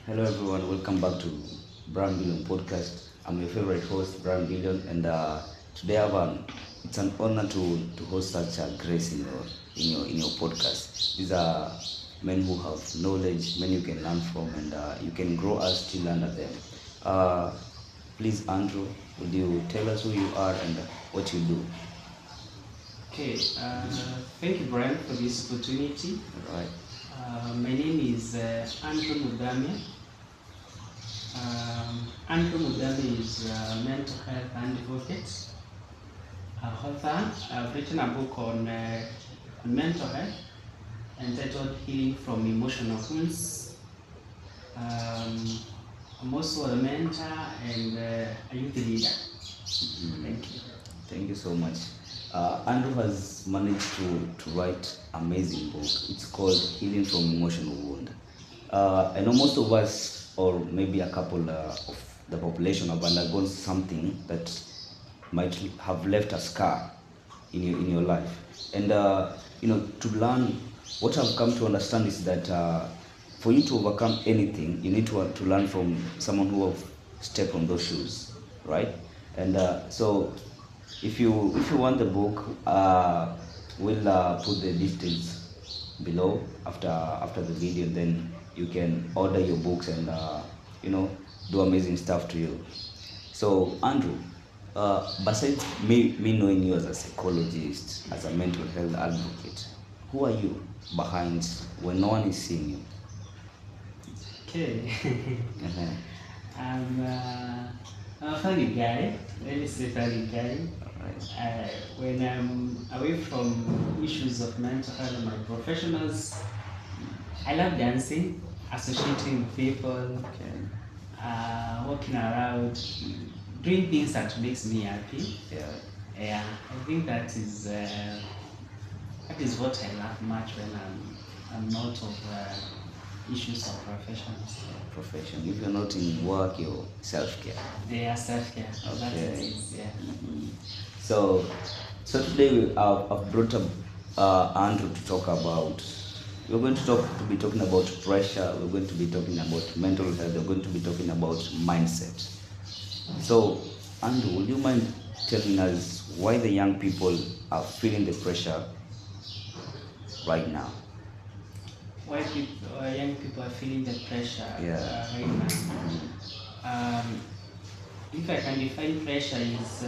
Hello everyone, welcome back to Brian Billion Podcast. I'm your favorite host, Brian Billion, and today it's an honor to host such a grace in your podcast. These are men who have knowledge, men you can learn from, and you can grow as still under them. Uh, Please, Andrew, would you tell us who you are and what you do? Okay, thank you, Brian, for this opportunity. All right. My name is Andrew Muthamia. Andrew Muthamia is a mental health advocate, author. I've written a book on mental health entitled Healing from Emotional Wounds. I'm also a mentor and a youth leader. Thank you. Thank you so much. Andrew has managed to write amazing book. It's called Healing from Emotional Wound. I know most of us, or maybe a couple of the population, have undergone something that might have left a scar in your life. And to learn, what I've come to understand is that for you to overcome anything, you need to learn from someone who have stepped on those shoes, right? And so if you want the book, we'll put the details below after the video. Then you can order your books and do amazing stuff to you. So Andrew, besides me knowing you as a psychologist, as a mental health advocate, who are you behind when no one is seeing you? Okay. Uh-huh. I'm a funny guy, very say funny guy. All right. When I'm away from issues of mental health and my professionals, I love dancing, associating with people, Okay. walking around, doing things that makes me happy. Yeah. Yeah, I think that is what I love much when I'm not of issues of professionals. Profession. If you're not in work, you're self-care. They are self-care. That Okay. it is, yeah. So, so today I've brought up Andrew to talk about. We're going to be talking about pressure. We're going to be talking about mental health. We're going to be talking about mindset. So, Andrew, would you mind telling us why the young people are feeling the pressure right now? Why young people are feeling the pressure Yeah. right now? If I can define pressure is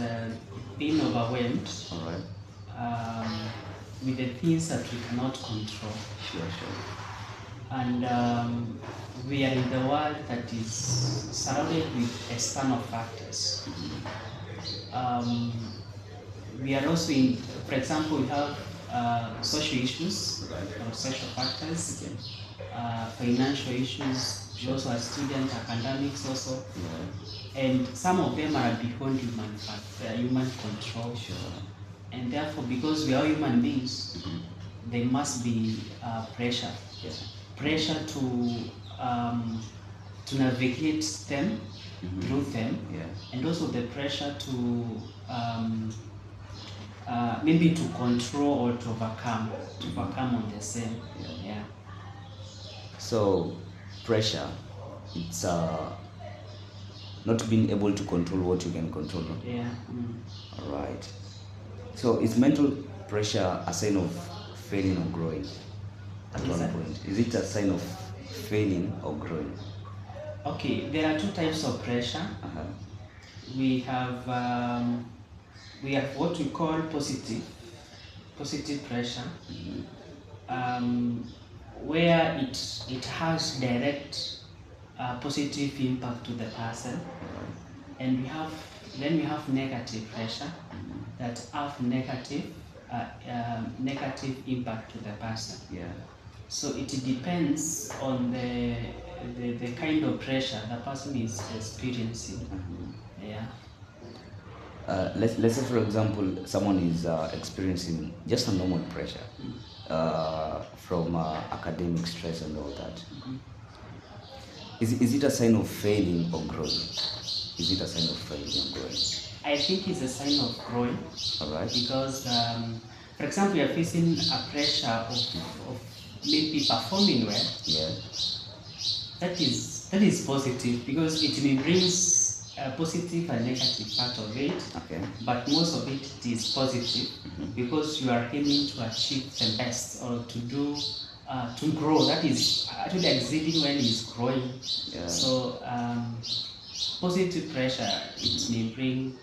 being overwhelmed All right. with the things that we cannot control. Sure, sure. And we are in the world that is surrounded with external factors. We are also in, for example, we have social issues or social factors, financial issues, we also have student academics also, Yeah. and some of them are beyond human control. Sure. And therefore, because we are human beings, there must be pressure. Yeah. Pressure to navigate them, through them, Yeah. and also the pressure to maybe to control or to overcome on the same. Yeah. So, pressure, it's not being able to control what you can control. No? Yeah. All right. So, is mental pressure a sign of failing or growing at Is one that- point? Is it a sign of failing or growing? Okay, there are two types of pressure. Uh-huh. We have what we call positive pressure, where it has direct positive impact to the person, and we have negative pressure that have negative impact to the person. Yeah. So it depends on the kind of pressure the person is experiencing. Yeah. Let's say, for example, someone is experiencing just a normal pressure from academic stress and all that. Is it a sign of failing or growing? Is it a sign of failing or growing? I think it's a sign of growing. All right. Because, for example, you're facing a pressure of maybe performing well. Yeah. That is That is positive because it may brings a positive and negative part of it. Okay. But most of it is positive because you are aiming to achieve the best or to do to grow. That is actually exceeding when it's growing. Yeah. So positive pressure, it may bring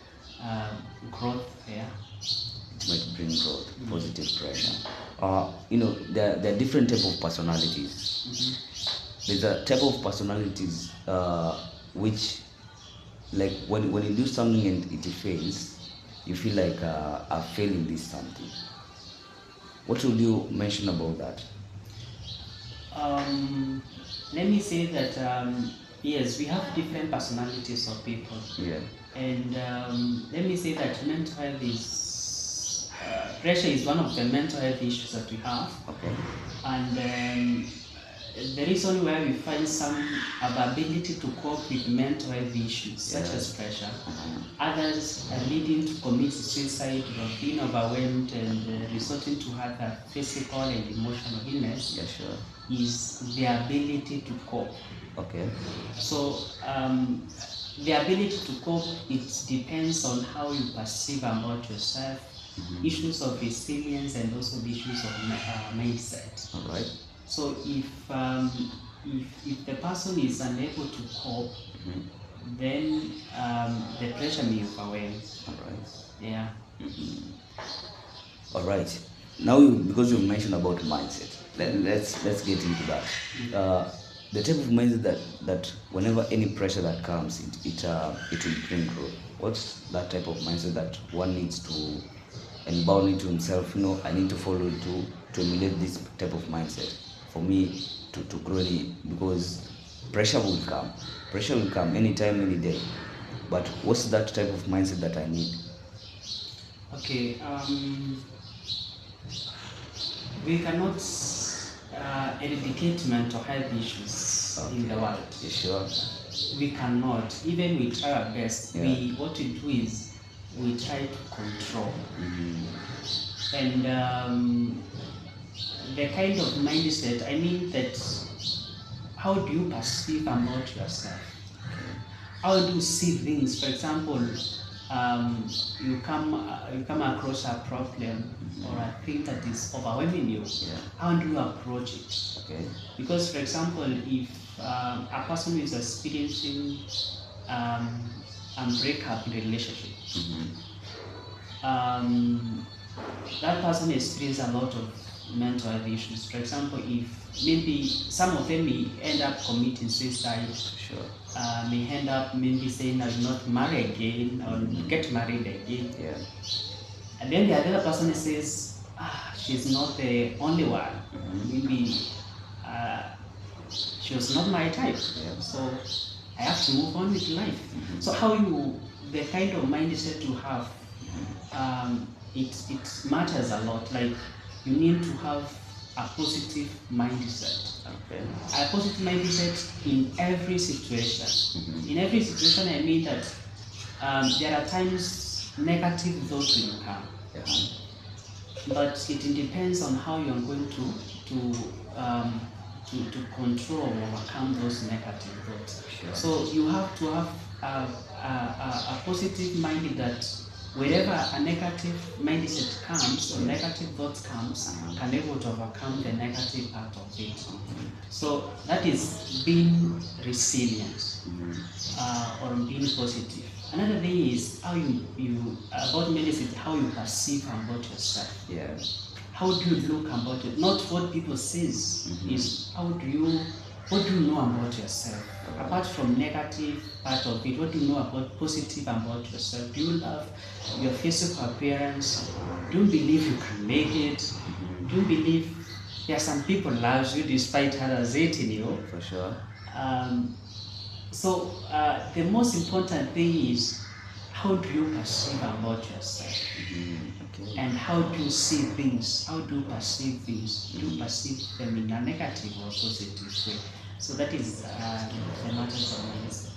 growth there. It might bring growth, positive pressure. There are different type of personalities. There's a type of personalities which, like when you do something and it fails, you feel like I failed in this something. What would you mention about that? Let me say that yes, we have different personalities of people. Yeah. And let me say that mental health is pressure is one of the mental health issues that we have. Okay. And the reason why we find some ability to cope with mental health issues such as pressure, others are leading to commit suicide or being overwhelmed and resorting to other physical and emotional illness. Yeah, sure. Is the ability to cope. Okay. So the ability to cope, it depends on how you perceive about yourself, issues of resilience, and also the issues of mindset. All right. So if the person is unable to cope, then the pressure may overwhelm. All right. Yeah. All right. Now, because you mentioned about mindset, let's get into that. The type of mindset that whenever any pressure that comes, it will bring growth. What's that type of mindset that one needs to inbound into himself? I need to follow to emulate this type of mindset for me to grow because pressure will come. Pressure will come anytime, any day. But what's that type of mindset that I need? Okay. We cannot eradicate mental health issues in the world. You sure? We cannot. Even we try our best. Yeah. What we do is we try to control. And the kind of mindset, I mean that how do you perceive about yourself? How do you see things? For example, you come across a problem or a thing that is overwhelming you. Yeah. How do you approach it? Okay. Because, for example, if a person is experiencing a breakup in a relationship, that person experiences a lot of mental health issues. For example, if maybe some of them may end up committing suicide, Sure. may end up maybe saying I will not marry again or get married again. Yeah. And then the other person says, she's not the only one. Maybe she was not my type. Yeah. So I have to move on with life. So the kind of mindset you have, it matters a lot. Like you need to have a positive mindset. Okay. A positive mindset in every situation. In every situation, I mean that there are times negative thoughts will come. Yeah. But it depends on how you are going to control or overcome those negative thoughts. Sure. So you have to have a positive mind that wherever a negative mindset comes or negative thoughts comes, can able to overcome the negative part of it. So that is being resilient or being positive. Another thing is how you about medicine, how you perceive about yourself. Yeah. How do you look about it? Not what people says. Is what do you know about yourself? Apart from negative part of it, what do you know about positive about yourself? Do you love your physical appearance? Do you believe you can make it? Do you believe there are some people love you despite others hating you? For sure. So the most important thing is how do you perceive about yourself? Okay. And how do you see things? How do you perceive things? Do you perceive them in a negative or positive way? So that is the matters of mindset.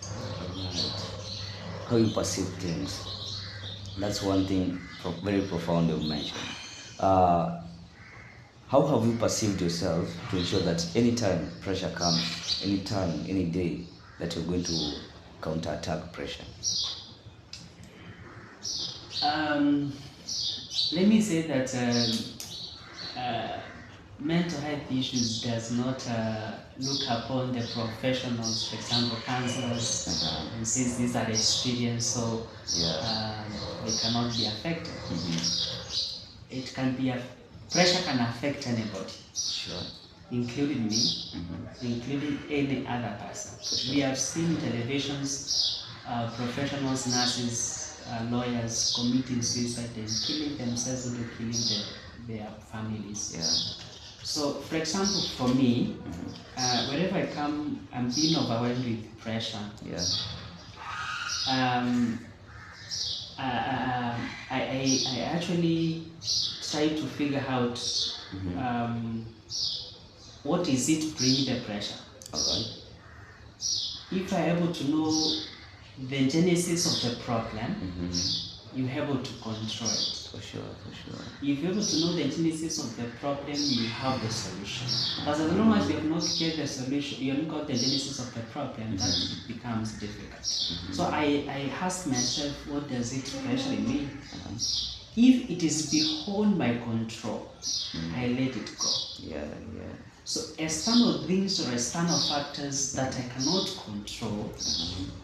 Right. How you perceive things. That's one thing very profound you mentioned. How have you perceived yourself to ensure that anytime pressure comes, anytime, any day, that you're going to counterattack pressure? Let me say that mental health issues does not look upon the professionals, for example, counselors, and says these are experienced, so they cannot be affected. It can be pressure can affect anybody, Sure. including me, including any other person. We have seen televisions, professionals, nurses, lawyers committing suicide and killing themselves or killing their families. Yeah. So, for example, for me, wherever I come, I'm being overwhelmed with pressure. Yeah. I actually try to figure out what is it bringing the pressure. All right. If I'm able to know the genesis of the problem, you're able to control it. For sure, for sure. If you're able to know the genesis of the problem, you have the solution. But as long as you have not get the solution, you haven't got the genesis of the problem, that becomes difficult. So I ask myself, what does it actually mean? If it is beyond my control, I let it go. Yeah, yeah. So external things or external factors that I cannot control,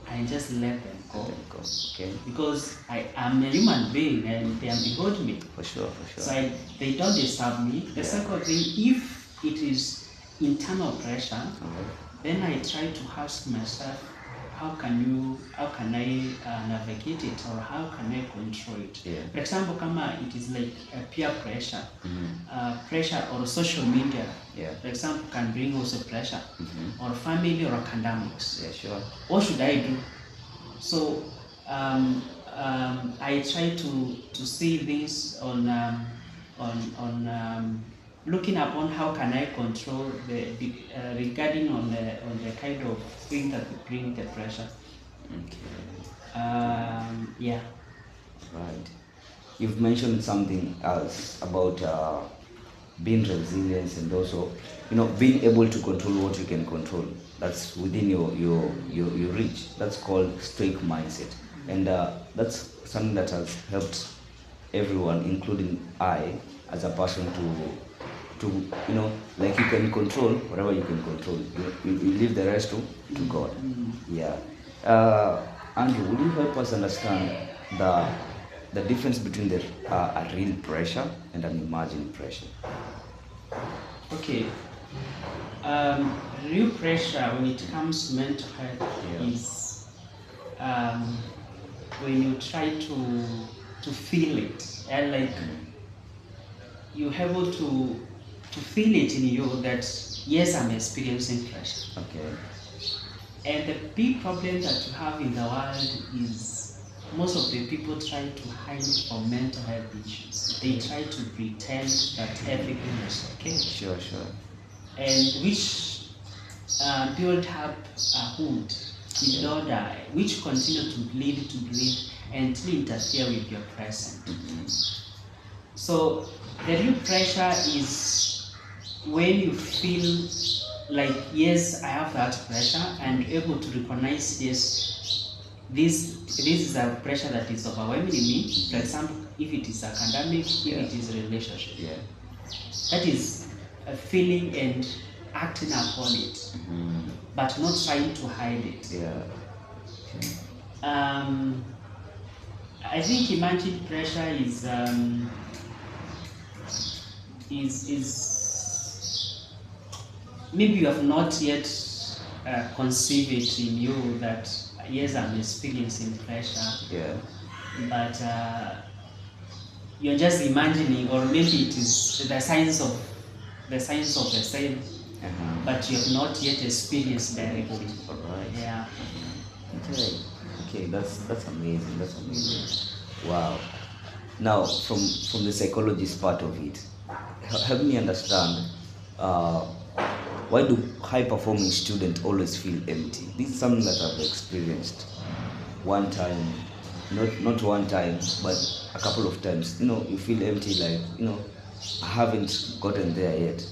I just let them go. Let them go. Okay. Because I am a human being and they are behold me. For sure, for sure. So they don't disturb me. The second thing, if it is internal pressure, then I try to ask myself, how can I navigate it, or how can I control it? Yeah. For example, kama it is like a peer pressure, pressure or social media, for example, can bring also pressure, or family or academics. Yeah, sure. What should I do? So I try to see things on looking upon how can I control regarding on the kind of thing that bring the pressure. Okay. Yeah. Right. You've mentioned something else about being resilient and also, being able to control what you can control. That's within your reach. That's called stoic mindset, and that's something that has helped everyone, including I, as a person to like you can control whatever you can control. You leave the rest to God. Yeah. Andrew, would you help us understand the difference between a real pressure and an imagined pressure? Okay. Real pressure when it comes to mental health is when you try to feel it, and like you're able to feel it in you that yes, I'm experiencing pressure. Okay. And the big problem that you have in the world is most of the people try to hide from mental health issues. They try to pretend that everything is okay. Sure, sure. And which build up a wound in order, which continue to bleed and to interfere with your present. So the real pressure is when you feel like, yes, I have that pressure, and able to recognize, yes, this is a pressure that is overwhelming me. For example, if it is academic, if it is a relationship, that is a feeling and acting upon it, but not trying to hide it. I think imagined pressure is maybe you have not yet conceived it in you that yes, I'm experiencing pressure, but you're just imagining, or maybe it is the signs of the same, but you have not yet experienced directly. All right. Yeah. Okay, that's amazing. That's amazing. Wow. Now, from the psychologist part of it, help me understand. Why do high-performing students always feel empty? This is something that I've experienced one time, not one time, but a couple of times. You feel empty, like, I haven't gotten there yet.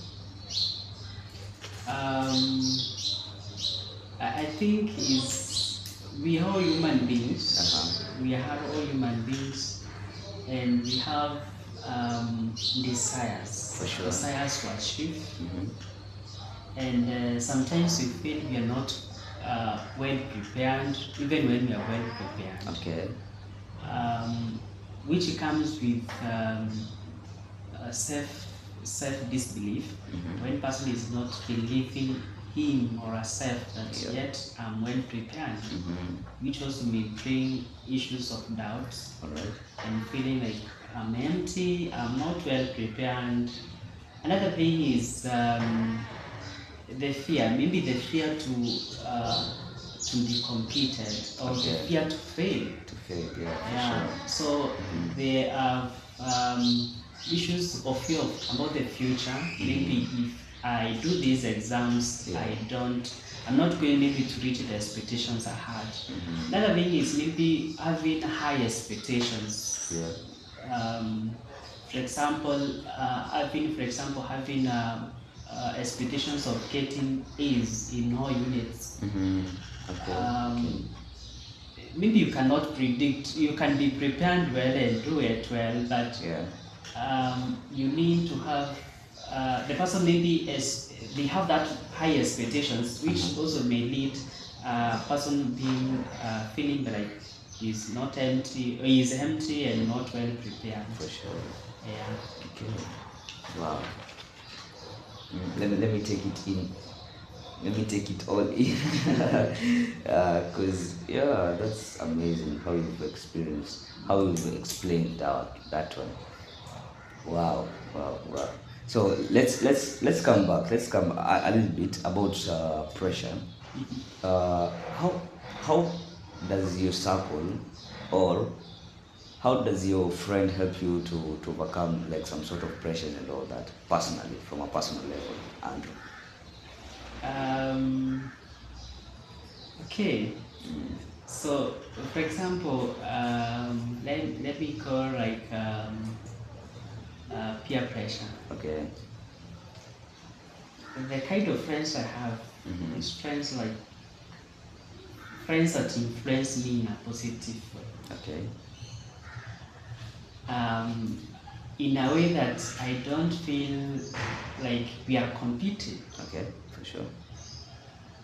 I think is we are all human beings. We are all human beings, and we have desires. For sure. Desires to achieve, Mhm. and sometimes we feel we are not well prepared, even when we are well prepared. Okay. Which comes with self disbelief. Mhm. When person is not believing him or herself that Yeah. yet I'm well prepared, Mhm. which also may bring issues of doubts All right. and feeling like I'm empty, I'm not well prepared. Another thing is the fear, maybe the fear to be competed, or the Okay. fear to fail. To fail, yeah, for Yeah. sure. So there are issues of fear about the future. Maybe if I do these exams, Yeah. I'm not going maybe to reach the expectations I had. Mhm. Another thing is maybe having high expectations. Yeah. For example, having expectations of getting A's in all units. Mhm. Okay. Um, Maybe you cannot predict. You can be prepared well and do it well, but Yeah. you need to have the person maybe as they have that high expectations, which also may lead person being feeling like he's not empty, or he's empty and not well prepared. For sure. Yeah. Okay. Wow. Let me take it in. Let me take it all in. Cause yeah, that's amazing how you've experienced, how you've explained that one. Wow, wow, wow. So let's come back. Let's come a little bit about pressure. How does your circle, or how does your friend help you to overcome like some sort of pressure and all that personally, from a personal level, Andrew? Um, okay. So, for example, let me call like peer pressure. Okay. The kind of friends I have is friends that influence me in a positive way. Okay. In a way that I don't feel like we are competing. Okay. For sure.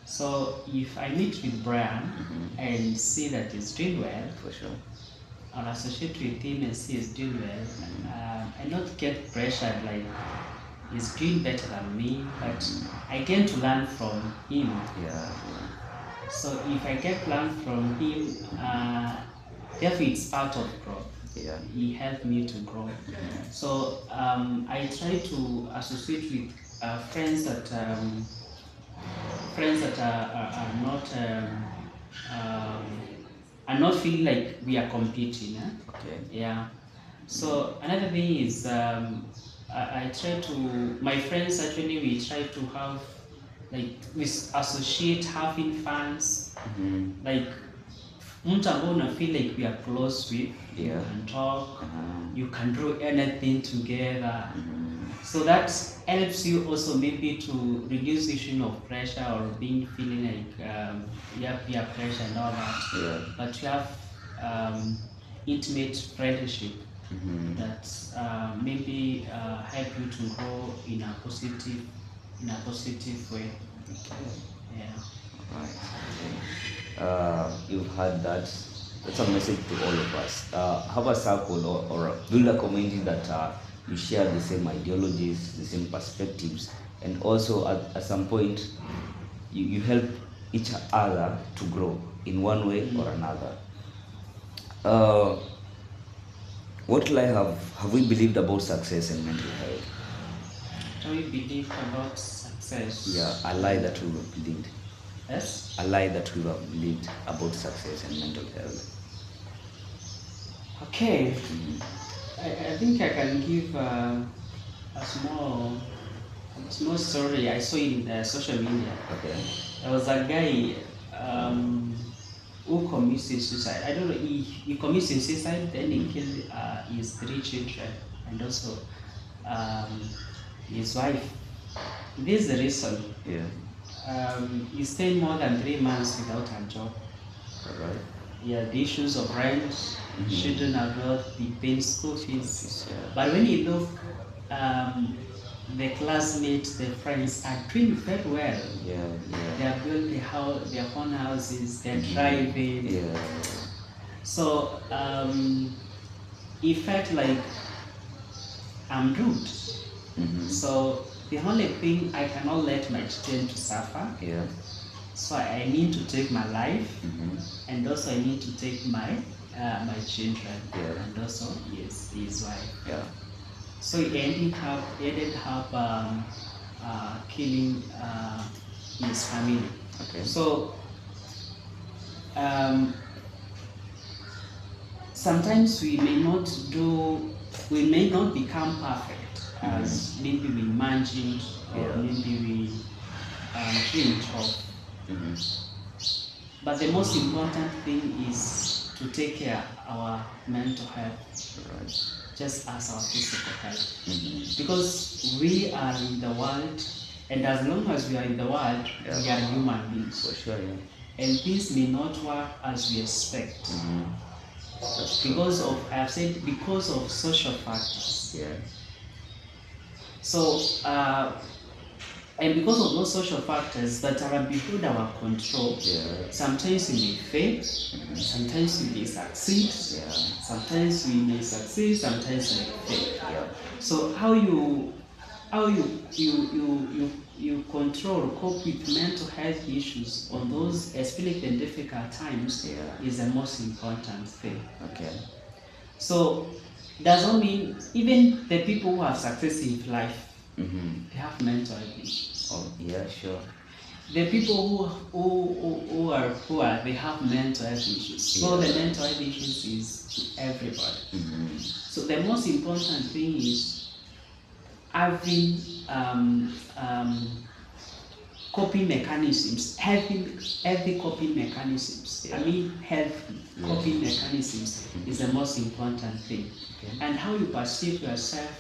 So if I meet with Brian and see that he's doing well, For sure. or associate with him and see he's doing well, I not get pressured like he's doing better than me, but I get to learn from him. Yeah. So if I get to learn from him, therefore it's part of growth. Yeah. He helped me to grow. So I try to associate with friends that um, are not feeling like we are competing. Okay. Yeah. So another thing is I try to my friends actually we try to have like we associate having fans like mtu ambao una feel like we are close with. Yeah. You can talk, you can do anything together. So that helps you also maybe to reduce the issue of pressure or feeling like peer pressure and all that. Yeah. But you have intimate friendship that maybe help you to grow in a positive way. Yeah. Right. You've had that. That's a message to all of us. Have a circle, or build a community that you share the same ideologies, the same perspectives, and also at some point you help each other to grow in one way or another. What lie have we believed about success and mental health? Do we believe about success? Yeah, a lie that we have believed. Yes. A lie that we have believed about success and mental health. Okay. I think I can give a small story I saw in social media. Okay. There was a guy who commits suicide. I don't know, he commits suicide, then he killed his 3 children and also his wife. This is the reason. Yeah. you stay more than 3 months without a job. All right. Yeah, the issues of rent, children abroad, the paying school fees. Yeah. But when you look, the classmates, the friends are doing very well. Yeah. They Yeah. have built their own houses, they're driving. Yeah. So it felt like I'm rude. So the only thing, I cannot let my children to suffer. Yeah. So I need to take my life, and also I need to take my my children, Yeah. and also his wife. Yeah. So he ended up killing his family. Okay. So sometimes we may not become perfect as maybe we imagined, or maybe we dreamed of. But the most important thing is to take care of our mental health, Right. just as our physical health. Because we are in the world, and as long as we are in the world, we are human beings. For sure. Yeah. And things may not work as we expect. Because of, I have said, because of social factors. Yeah. So, and because of those social factors that are beyond our control, sometimes we may fail, sometimes we may succeed, sometimes we may succeed, sometimes we may fail. Yeah. So how you control, cope with mental health issues on those, especially in difficult times, is the most important thing. Okay. So doesn't mean even the people who have success in life, they have mental health issues. Oh yeah, sure. The people who are poor, they have mental health issues. So the mental health issues is everybody. So the most important thing is having coping mechanisms, healthy coping mechanisms. I mean, healthy coping mechanisms is the most important thing. And how you perceive yourself,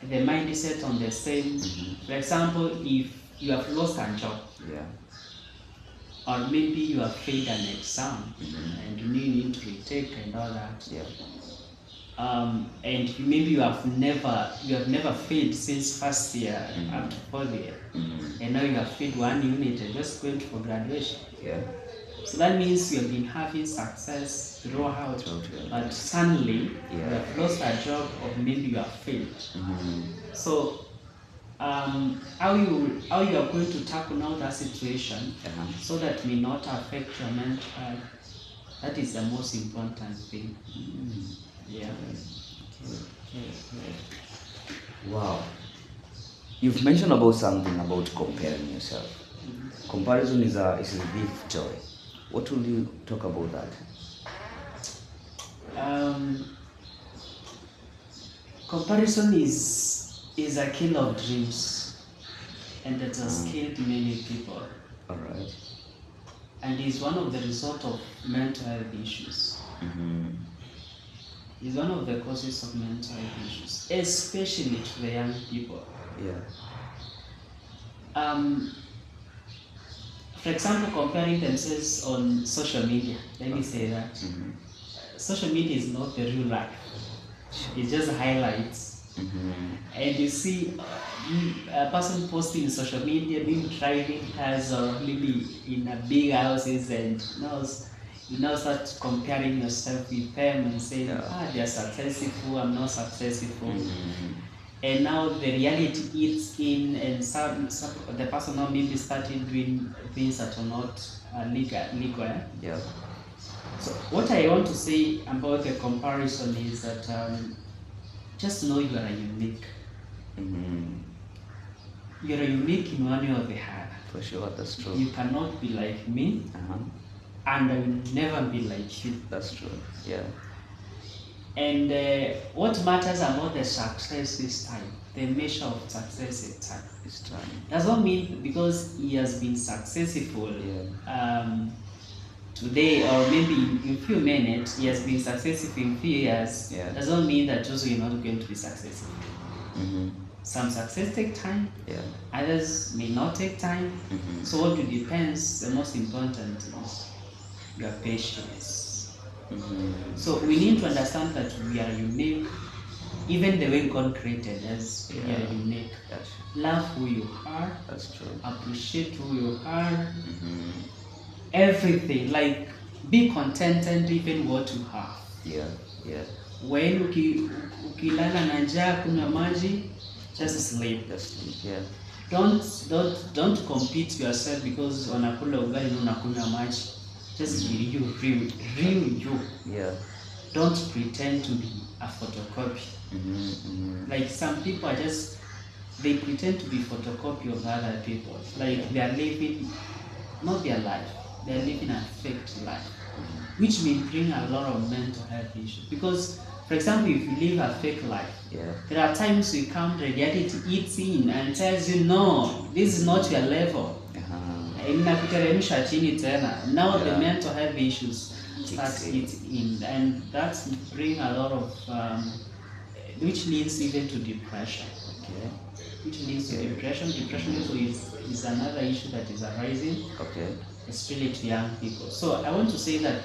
the mindset on the same. For example, if you have lost a job, or maybe you have failed an exam, and you need to retake and all that. And maybe you have never failed since first year up to fourth year, and now you have failed one unit and just went for graduation. So that means you have been having success throughout, but suddenly you have lost a job, or maybe you have failed. So how you are going to tackle now that situation so that may not affect your mental health, that is the most important thing. Yeah. Wow. You've mentioned about something about comparing yourself. Comparison is a thief of joy. What will you talk about that? Comparison is a killer of dreams, and it has killed many people. All right. And is one of the result of mental health issues. Is one of the causes of mental health issues, especially to the young people. For example, comparing themselves on social media. Let me say that. Social media is not the real life. It's just highlights. And you see a person posting in social media, maybe driving cars or maybe in a big houses, and you now start comparing yourself with them and saying, they are successful, I'm not successful. And now the reality eats in, and the person now maybe started doing things that are not legal. So what I want to say about the comparison is that just know you are unique. You are unique in one way or the other. For sure, that's true. You cannot be like me, and I will never be like you. That's true. Yeah. And what matters about the success is time. The measure of success is time. It's time. Does not mean because he has been successful today, or maybe in few minutes he has been successful in few years. Does not mean that also you're not going to be successful. Some success take time, Yeah. others may not take time. Mhm. So what it depends, the most important is your patience. Mhm. So we need to understand that we are unique, even the way God created us, we Yeah. are unique. That's Love who you are, that's true. appreciate who you are, Mhm. everything. Like be contented even what you have. Yeah. Yeah. When ukilala na njaa kunywa maji, just sleep. That's yeah. Don't compete yourself because wanakula ugali na unakunywa maji. Just be you, real you. Yeah. Don't pretend to be a photocopy. Mhm. Mhm. Like some people are just, they pretend to be photocopy of other people. Like they are living not their life, they are living a fake life, which may bring a lot of mental health issues. Because, for example, if you live a fake life, Yeah. there are times you come, reality eats in and tells you, no, this is not your level. Inakuteremsha chini tena. Now the Yeah. mental health issues start Kicks in. eating in, and that's bring a lot of, which leads even to depression. Okay. Which leads to Yeah. depression. Depression also is another issue that is arising, Okay. especially to young people. So I want to say that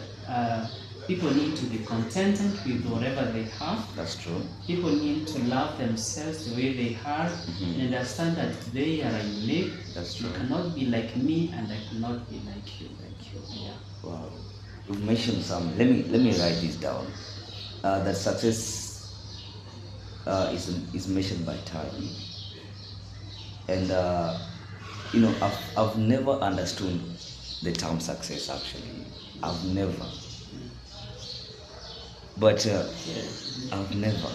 people need to be contented with whatever they have. That's true. People need to love themselves the way they are and understand that they are unique. That's You true. cannot be like me and I cannot be like you. Thank you. Yeah. Wow. You've mentioned some. Let me write this down. That success is measured by time, and I've never understood the term success actually. I've never, but I've never,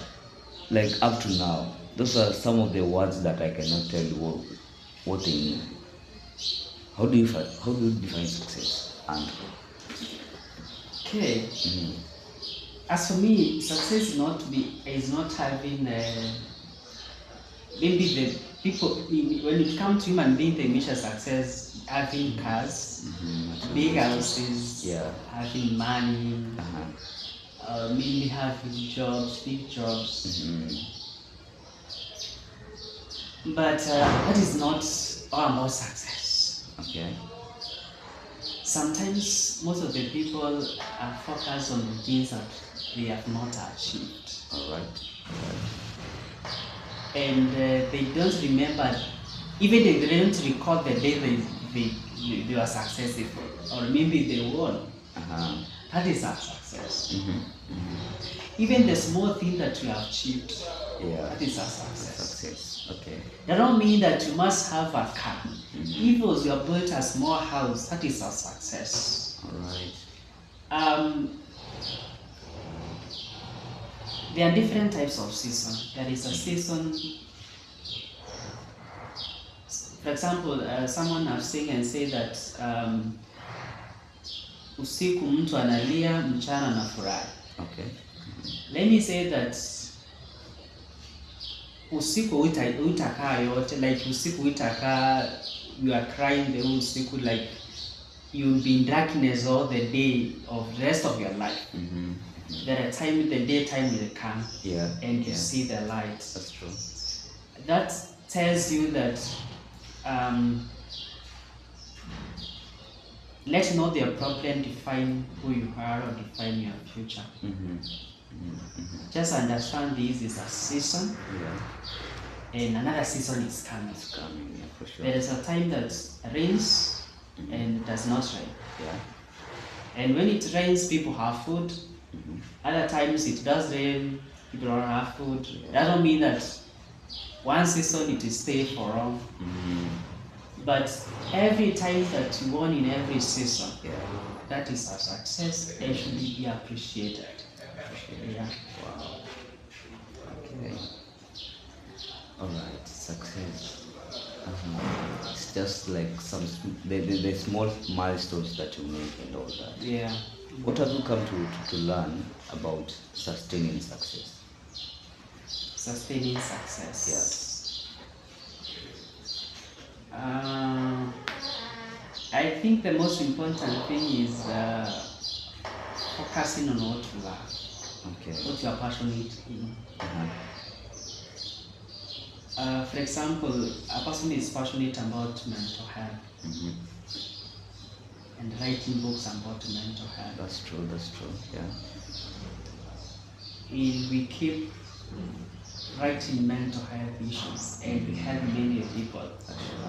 like up to now. Those are some of the words that I cannot tell you what they mean. How do you define success? And Okay. As for me, success is not having maybe the people when it comes to human being, they measure success having cars, big houses, Yeah. having money, uh-huh. maybe having jobs, big jobs. But that is not all about success. Okay. Sometimes most of the people are focused on the things that they have not achieved. All right. And they don't remember, even they don't record the day they were successful, or maybe they won. That is a success. Even the small thing that you have achieved, that is a success. Okay. That don't mean that you must have a car. If you have built a small house, that is a success. All right. There are different types of season. There is a season, for example, someone have sing and say that usiku mtu analia, mchana anafurahi. Okay. Let me say that usiku utakaa yote, like usiku utakaa, you are crying the whole usiku, like you'll be in darkness all the day of the rest of your life. There are times the daytime will come, and you see the light. That's true. That tells you that let not your problem define who you are or define your future. Just understand this is a season, and another season is coming. It's coming, yeah, for sure. There is a time that rains and does not rain. And when it rains, people have food. Other times it does rain, people don't have food. That don't mean that one season it will stay for long. But every time that you won in every season, that is a success and should be appreciated. Yeah. Wow. Okay. All right. Success. It's just like the small milestones that you make and all that. Yeah. What have you come to learn about sustaining success? Sustaining success. Yes. I think the most important thing is focusing on what you love, what you are passionate in. For example, a person is passionate about mental health Mm-hmm. and writing books about mental health. That's true. That's true. Yeah. If we keep writing mental health issues and we help many people,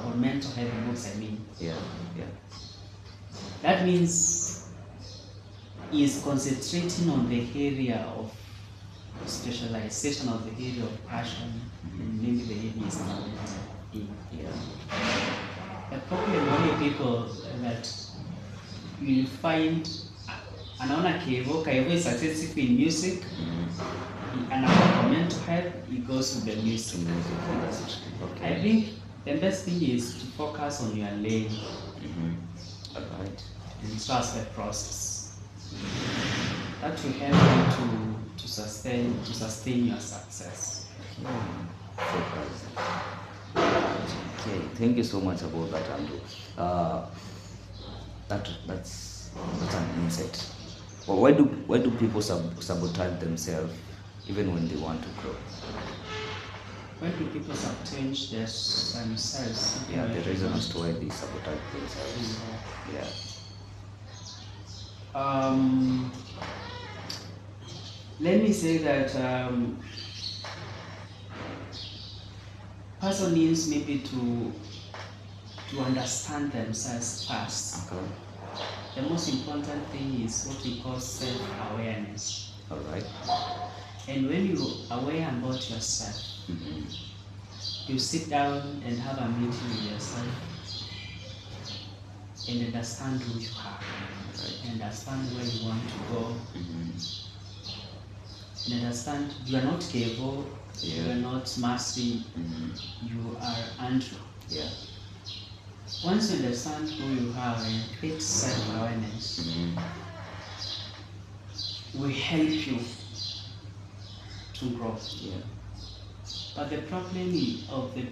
or mental health books, I mean, Yeah. Yeah. that means he is concentrating on the area of specialization of the area of passion, and maybe the area is talented in. Yeah. The problem many people that you'll find anaona Kevo is successful in music, and about mental health, he goes to the music. Okay. I think the best thing is to focus on your lane All right. and trust the process. That will help you to sustain your success. Focus. Okay. Thank you so much about that, Andrew. That's an insight. Well, why do people sabotage themselves even when they want to grow? When do people sabotage themselves? Yeah, the reason as to why they sabotage themselves. Yeah. Let me say that person needs maybe to understand themselves first. Okay. The most important thing is what we call self-awareness. All right. And when you're aware about yourself, you sit down and have a meeting with yourself and understand who you are, and understand where you want to go, and understand you are not Kevo, you are not Mercy, you are Andrew. Yeah. Once you understand who you are and create self-awareness, will help you to grow. Yeah. But the problem of the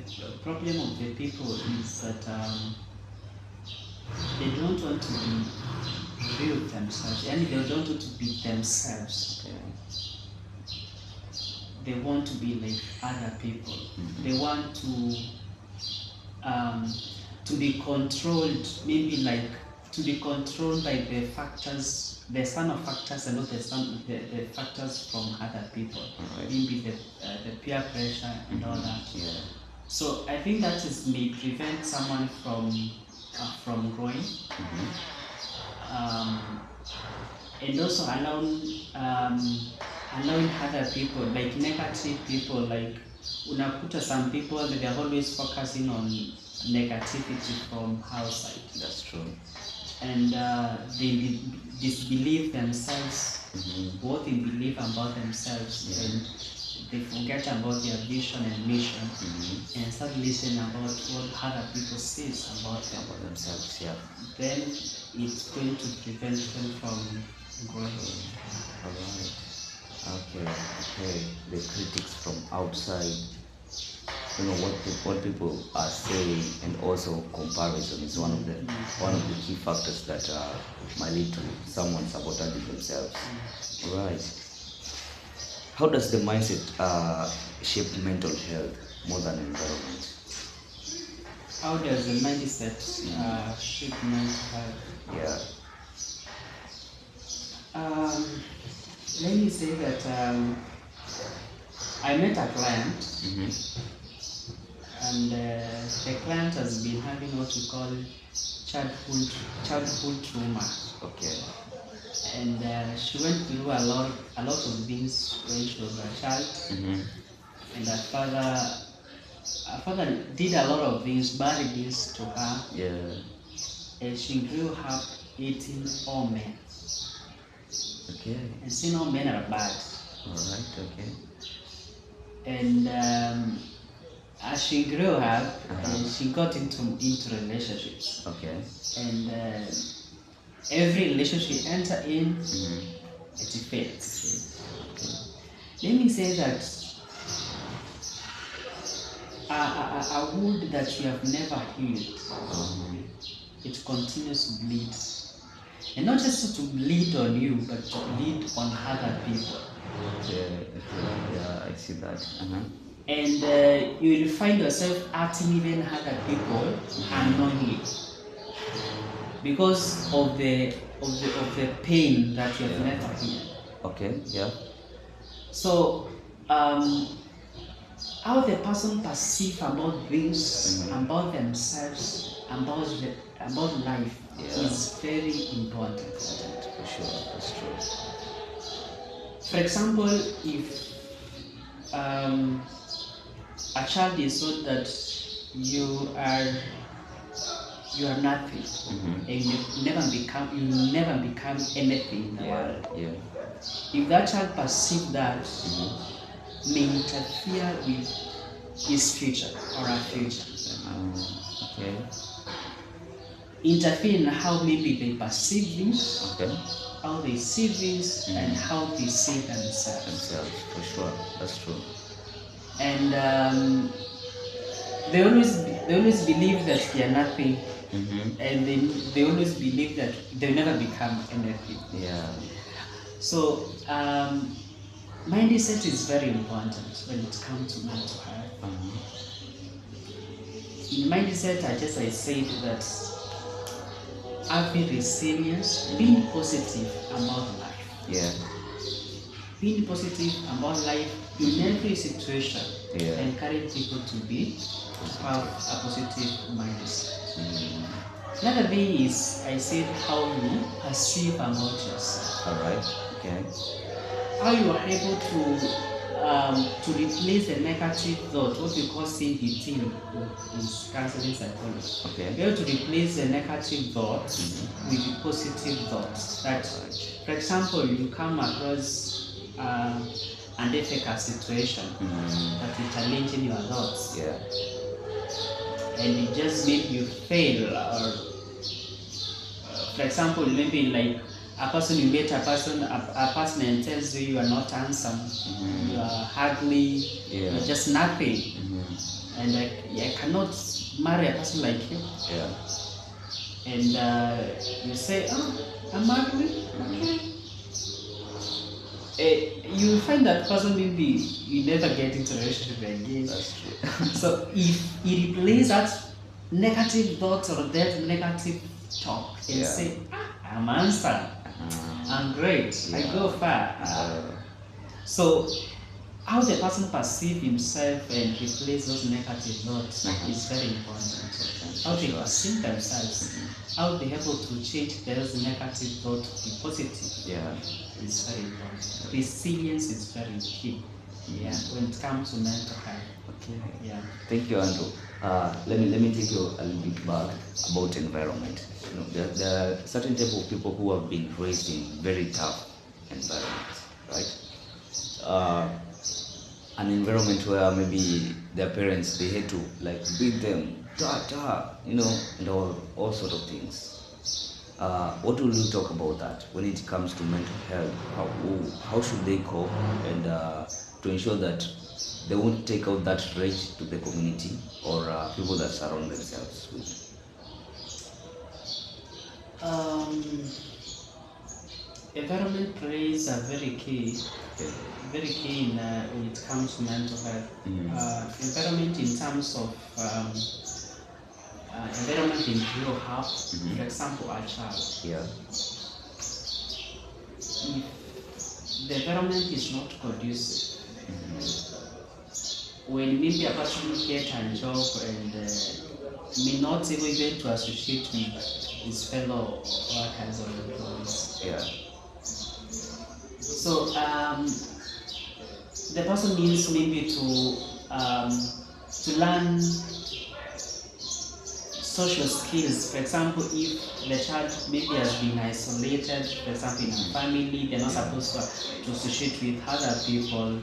people is that they don't want to be real themselves, and they don't want to be themselves. Okay. They want to be like other people. They want to be controlled, maybe like to be controlled by the factors, the sum of factors, and not the factors from other people. Right. Maybe the peer pressure and all that. Yeah. So I think that may prevent someone from growing, and also allowing other people, like negative people, like unakuta some people that they're always focusing on negativity from outside. That's true. And they disbelieve themselves, what they believe about themselves, and they forget about their vision and mission, and start listening about what other people say about themselves. Yeah. Then it's going to prevent them from growing. All right. Okay. The critics from outside, what people are saying, and also comparison is one of the key factors that might lead to someone sabotaging themselves. Right. How does the mindset shape mental health more than environment? How does the mindset shape mental health? Yeah. Let me say that I met a client, and the client has been having what we call childhood trauma. Okay. And she went through a lot of things when she was a child, and her father did a lot of things, bad things to her. Yeah. And she grew up hating all men. Okay. And saying all men are bad. All right. Okay. And as she grew up, she got into relationships. Okay. And every relationship she entered in, it fails. Okay. Let me say that a wound that you have never healed, it continues to bleed. And not just to bleed on you, but to bleed on other people. Yeah, I see that. and you will find yourself acting even other people unknowingly because of the pain that you have never healed. Okay, yeah. So how the person perceive about things, about themselves, about life is very important. For sure, that's true. For example, if a child is told that you are nothing, and you never become anything in the world. Yeah. If that child perceive that, may interfere with his future or her future. Okay. Interfere in how maybe they perceive things, Okay. how they see things, and how they see themselves. Themselves, for sure. That's true. And they always believe that they are nothing, and they always believe that they'll never become anything. Yeah. So mindset is very important when it comes to mental health. In mindset, I said that having resilience, being positive about life. Yeah. Being positive about life in every situation, encourage people to have a positive mindset. Another thing is, I said, how you perceive about yourself. All right. Okay. How you are able to replace the negative thought, what we call sin eating is counseling psychology. Okay. Be able to replace the negative thoughts with the positive thoughts. That, for example, you come across an difficult situation that is challenging your thoughts. Yeah. And it just made you fail, or for example, maybe like a person, you meet a person and tells you you are not handsome, you are ugly, you're just nothing, and I cannot marry a person like you. Yeah. And you say, oh, I'm ugly, okay. You find that person, maybe you never get into a relationship again. That's true. So if you replace that negative thoughts or that negative talk and say, I'm handsome, I'm great, I go far. So how the person perceive himself and replace those negative thoughts is very important. How they perceive themselves, how they able to change those negative thoughts to be positive is very important. Resilience is very key when it comes to mental health. Okay. Yeah. Thank you, Andrew. Let me take you a little bit back about environment. You know, there are certain type of people who have been raised in very tough environments, right? An environment where maybe their parents, they had to like beat them, you know, and all sort of things. What will you talk about that when it comes to mental health? How should they cope, and to ensure that they won't take out that rage to the community or people that surround themselves with? Environment plays a very key in when it comes to mental health. Environment in terms of environment in real help. For example, a child. Yeah. If the environment is not conducive, when maybe a person gets a job and may not able even to associate with his fellow workers or employees. Yeah. So the person needs maybe to learn social skills. For example, if the child maybe has been isolated, for example in a family, they're not supposed to associate with other people.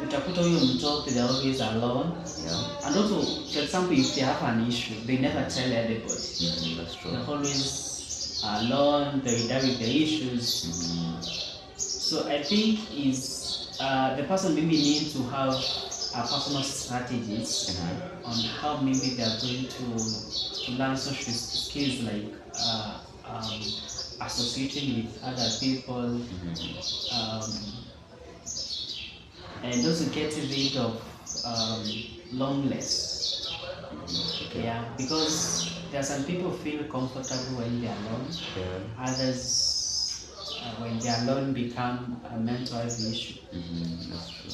Utakuta huyo mtoto, they're always alone. And also, for example, if they have an issue, they never tell anybody. That's true. They're always alone, they deal with the issues. So I think the person maybe needs to have a personal strategies on how maybe they are going to learn social skills like associating with other people, and also get rid of loneliness. Okay. Yeah, because there are some people feel comfortable when they are alone. Yeah. Others, when they are alone, become a mental health issue. That's true.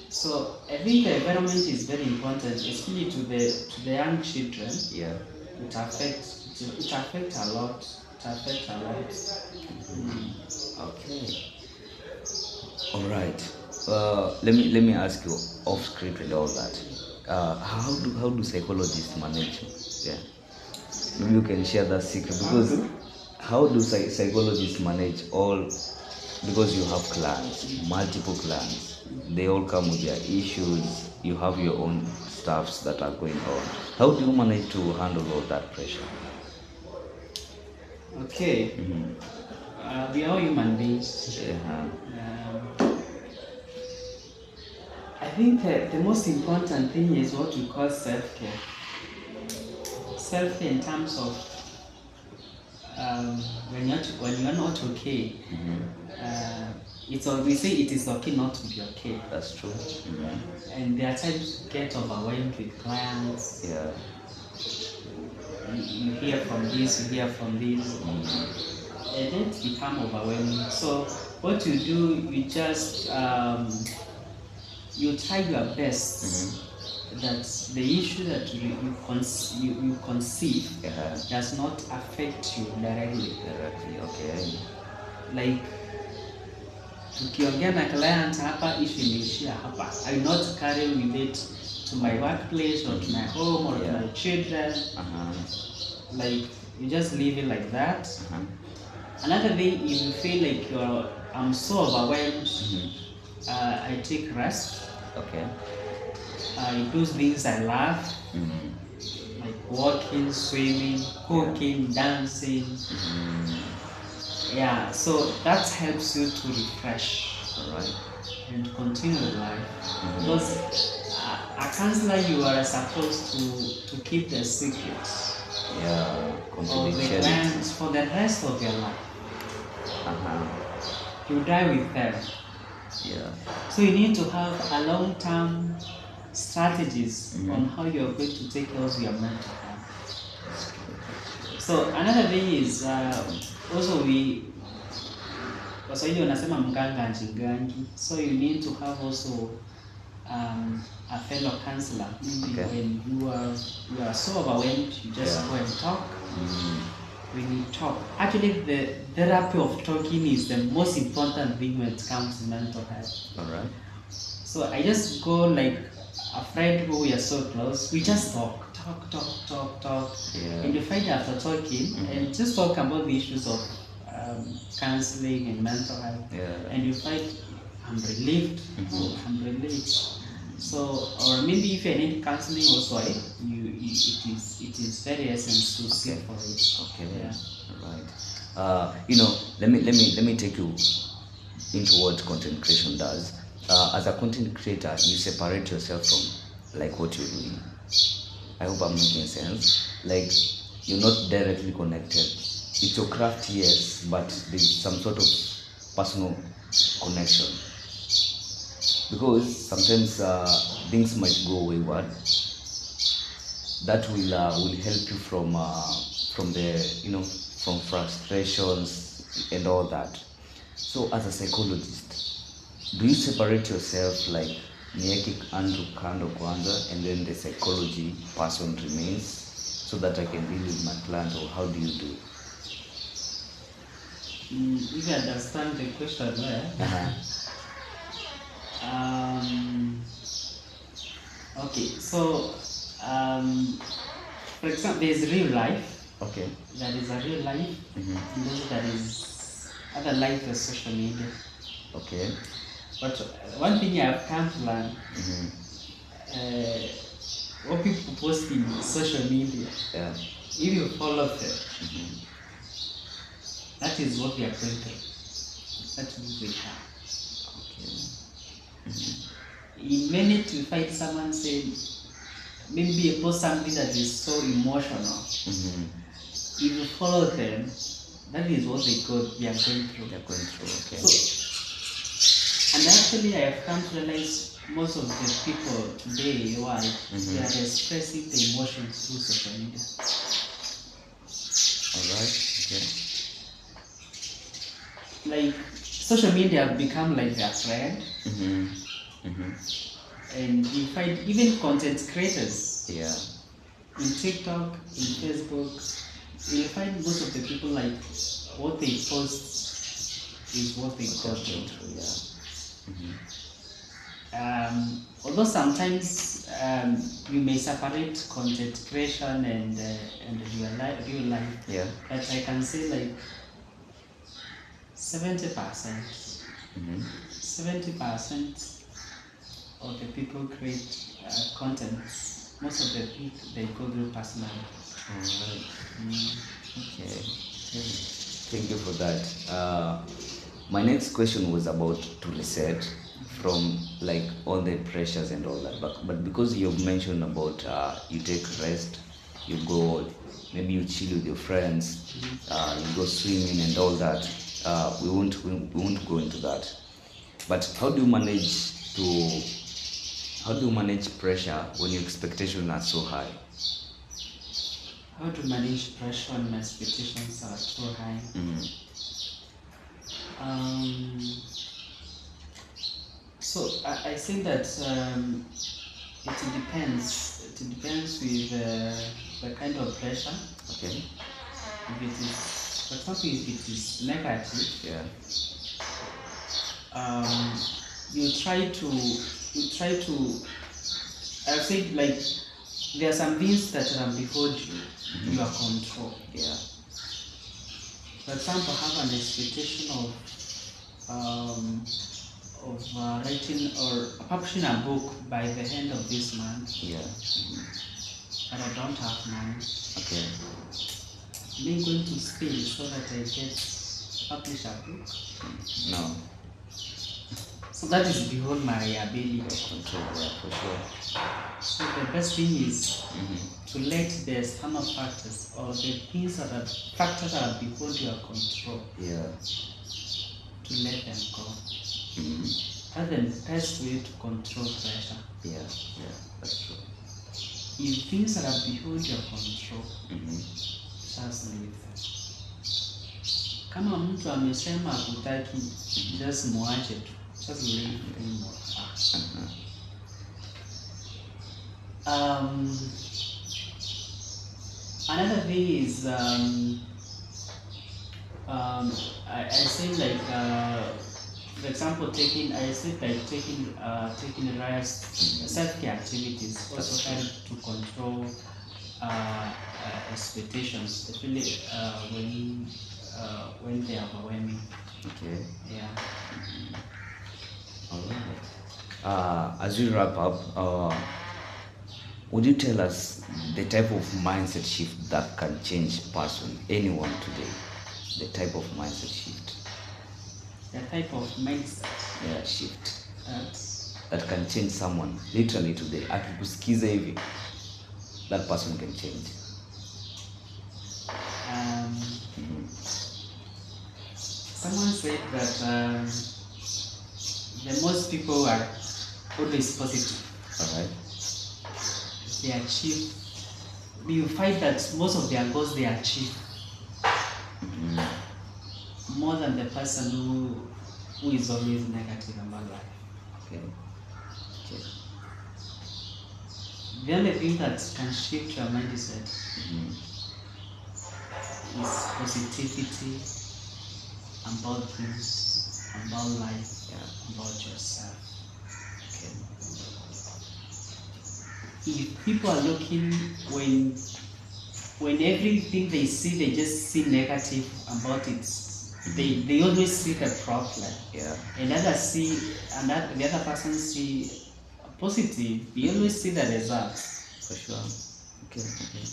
So I think the environment is very important, especially to the young children. Yeah. It affects a lot. It affects a lot. Okay. All right. Let me ask you off script and all that. How do psychologists manage? Yeah. Maybe you can share that secret because how do psychologists manage all? Because you have clans, multiple clans. They all come with their issues. You have your own stuffs that are going on. How do you manage to handle all that pressure? Okay. We are all human beings. Yeah. I think the most important thing is what we call self-care. Self-care in terms of when you're not okay. It's we say it is okay not to be okay. That's true. And there are times you get overwhelmed with clients. Yeah. You hear from this, you hear from this, and it become overwhelming. So what you do, you just you try your best that the issue that you conceive does not affect you directly. Okay. Like tukiongea na client hapa, issue imeishia hapa. I will not carry with it to my workplace or to my home or to my children. Like you just leave it like that. Another thing, if you feel like I'm so overwhelmed, I take rest. Okay. I do things I love, like walking, swimming, cooking, dancing. Yeah, so that helps you to refresh. All right. And continue life. Because a counselor, you are supposed to keep the secrets of the clients for the rest of your life. You die with them. Yeah. So you need to have a long-term strategies on how you are going to take care of your mental health. So another thing is also Waswahili wanasema mganga hajigangi. So you need to have also a fellow counselor. When you are so overwhelmed, you just go and talk. When you talk, actually the therapy of talking is the most important thing when it comes to mental health. All right. So I just go like a friend who we are so close. We just talk, and you find after talking and just talk about the issues of counseling and mental health, and you find I'm relieved. I'm relieved. So, or maybe if you need counseling also, it is very essential to seek for it. Okay. Yeah. Right. Let me take you into what content creation does. As a content creator, you separate yourself from like what you're doing. I hope I'm making sense. Like you're not directly connected. It's your craft, yes, but there's some sort of personal connection. Because sometimes things might go wayward. That will help you from from frustrations and all that. So as a psychologist, do you separate yourself like niweke Andrew kando kwanza and then the psychology person remains so that I can deal with my client, or how do you do it? If you understand the question well. Okay, so for example, there is real life. Okay. That is a real life. And also that is other life is social media. Okay. But one thing I have come to learn, what people post in social media, if you follow them, that is what they are going through. That's what they have. In minute you find someone saying, maybe you post something that is so emotional. If you follow them, that is what they are going through. Okay. And actually, I have come to realize most of the people today, why they are expressing the emotions through social media. All right. Okay. Like social media have become like their friend, and you find even content creators Yeah. in TikTok, in Facebook, you find most of the people like what they post is what they go through. Although sometimes you may separate content creation and real life, Yeah. but I can say like 70%, 70% of the people create content. Most of the people they go through personally. All right. Okay. Thank you for that. My next question was about to reset from like all the pressures and all that, but because you've mentioned about you take rest, you go, maybe you chill with your friends, you go swimming and all that. We won't go into that. But how do you manage pressure when your expectations are so high? How to manage pressure when my expectations are too high? So I think that it depends. It depends with the kind of pressure. Okay. If it is, for example, if it is negative, Yeah. you try to. I think like there are some things that are beyond your control. Yeah. For example, have an expectation of writing or publishing a book by the end of this month. Yeah. But I don't have money. Okay. Am I going to spend so that I get publish a book? No. So that is beyond my ability. Control. Yeah, for sure. So the best thing is to let the external factors or the things that are factors that are beyond your control. Yeah. To let them go. That's the best way to control pressure. Yeah. Yeah. That's true. If things that are beyond your control, just leave them. Kama mtu amesema hakutaki, just muache tu. Just leave him or her. Another thing is I say like for example taking self-care activities also help to control expectations, especially when they are overwhelming. Okay. Yeah. All right. As we wrap up, would you tell us the type of mindset shift that can change person, anyone today? The type of mindset shift. The type of mindset. Yeah, shift. That can change someone literally today. Akikusikiza hivi, that person can change. Someone said that the most people are always positive. All right. They achieve. You find that most of their goals they achieve more than the person who is always negative about life. Okay. Okay. The only thing that can shift your mindset is positivity about things, about life, about yourself. Okay. If people are looking when everything they see, they just see negative about it. They always see the problem. Yeah. And the other person see positive. You always see the results. For sure. Okay. Okay.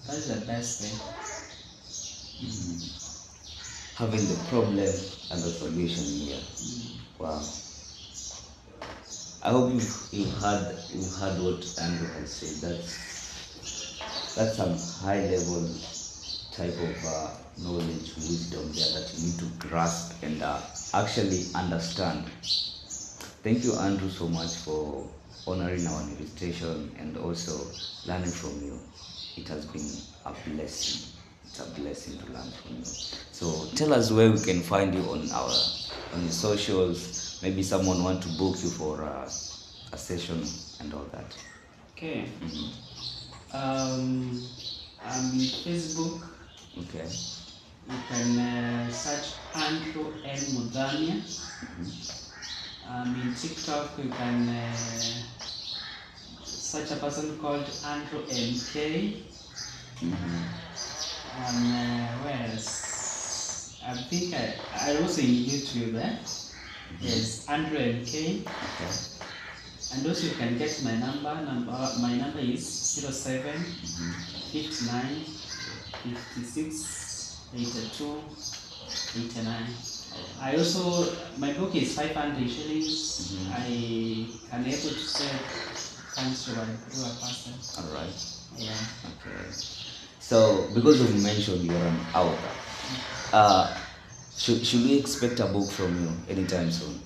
That is the best thing. Having the problem and the solution here. Wow. I hope you've heard what Andrew has said. That's some high level type of knowledge, wisdom there that you need to grasp and actually understand. Thank you, Andrew, so much for honoring our invitation and also learning from you. It has been a blessing. It's a blessing to learn from you. So tell us where we can find you on your socials. Maybe someone want to book you for a session and all that. Okay. Mhm. I'm in Facebook. Okay. You can search Andrew M. Muthamia. In TikTok, you can search a person called Andrew MK. Mhm. Where else? I think I also in YouTube. Yes, Andrew MK. Okay. And also you can get my number. My number is 07 59 56 82 89. I also, my book is 500 shillings. I can able to sell thanks to a person. All right. Yeah. Okay. So because you mentioned you're an author, should we expect a book from you anytime soon?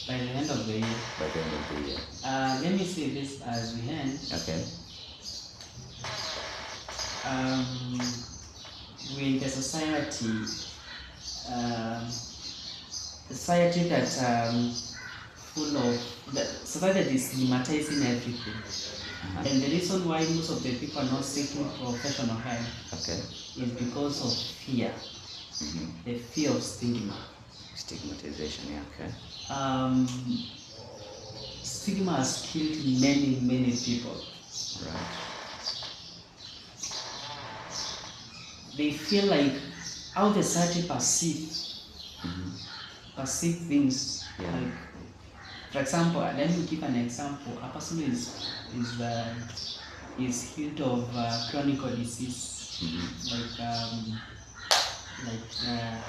By the end of the year. By the end of the year. Let me see this as we end. Okay. We in the society that full of the society that is stigmatizing everything. And the reason why most of the people are not seeking professional help Okay. is because of fear, the fear of stigma. Stigmatization. Yeah. Okay. Stigma has killed many people. Right. They feel like how the society perceive things. Yeah. Like, for example, let me give an example. A person is healed of chronic disease, like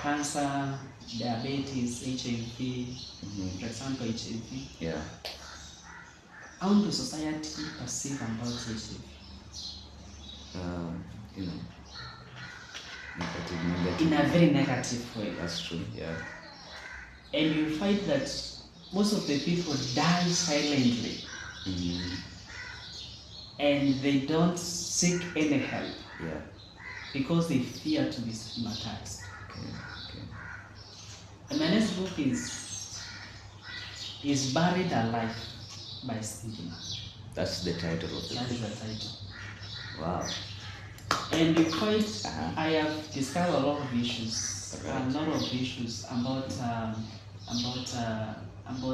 cancer, diabetes, HIV. For example, HIV. Yeah. How do society perceive about HIV? You know, negative. In a very negative way. That's true. Yeah. And you find that most of the people die silently and they don't seek any help Yeah. because they fear to be stigmatized. Okay. Okay. And my next book is Buried Alive by Stigma. That's the title of the That book. is the title. Wow. And you find I have discovered a lot of issues, Right. a lot of issues about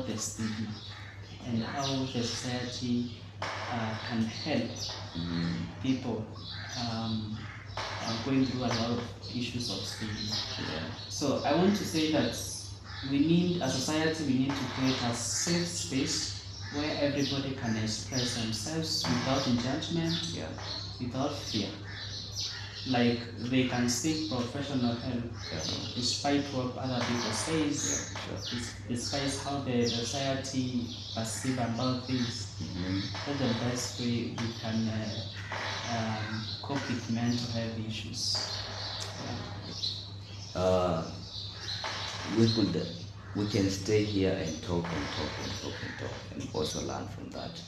the stigma and how the society can help people going through a lot of issues of stigma. Yeah. So I want to say that we need, as a society, we need to create a safe space where everybody can express themselves without judgment, Yeah. without fear. Like they can seek professional help despite what other people say, despite how the society perceive about this. That's the best way we can cope with mental health issues. We can stay here and talk and talk and talk and talk and also learn from that.